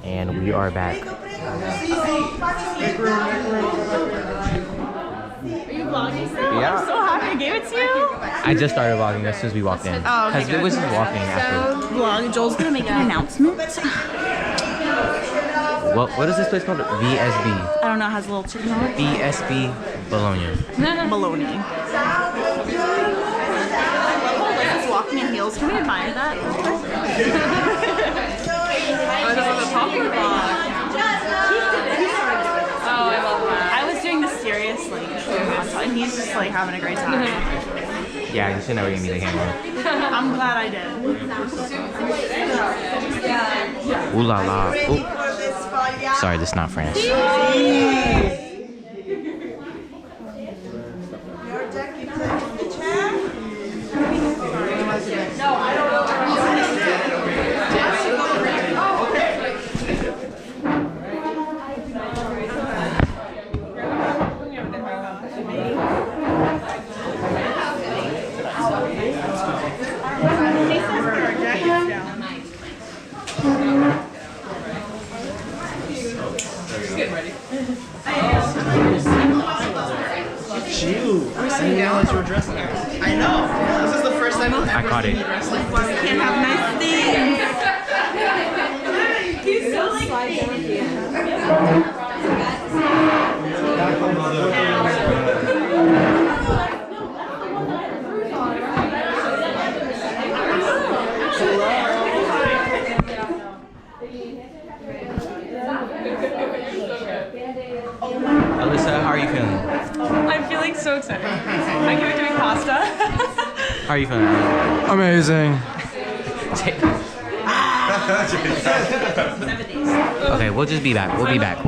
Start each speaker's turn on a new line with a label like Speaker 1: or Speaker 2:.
Speaker 1: And we are back.
Speaker 2: Are you vlogging still?
Speaker 1: Yeah.
Speaker 2: I'm so happy I gave it to you.
Speaker 1: I just started vlogging as soon as we walked in.
Speaker 2: Oh, okay,
Speaker 1: Because it was just walking after.
Speaker 2: Vlog. Joel's gonna make an announcement.
Speaker 1: What is this place called? VSB.
Speaker 2: I don't know, it has a little chicken on it.
Speaker 1: VSB Bologna.
Speaker 2: Bologna. It's walking in heels. Can we admire that?
Speaker 3: Oh, this is a talking vlog. Oh, I love that.
Speaker 2: I was doing the serious like and he's just like having a great time.
Speaker 1: Yeah, you should never give me the camera.
Speaker 2: I'm glad I did.
Speaker 1: Ooh la la. Ooh. Sorry, this is not France.
Speaker 4: We're sitting down as you're dressing. I know. This is the first time I've
Speaker 1: I
Speaker 4: ever
Speaker 1: caught
Speaker 4: seen
Speaker 1: it.
Speaker 4: you dressed like this.
Speaker 2: Can't have nice things.
Speaker 3: He's so like
Speaker 1: Alyssa, how are you feeling?
Speaker 3: I'm feeling so excited. I keep doing pasta.
Speaker 1: How are you feeling?
Speaker 4: Amazing.
Speaker 1: Okay, we'll just be back. We'll be back.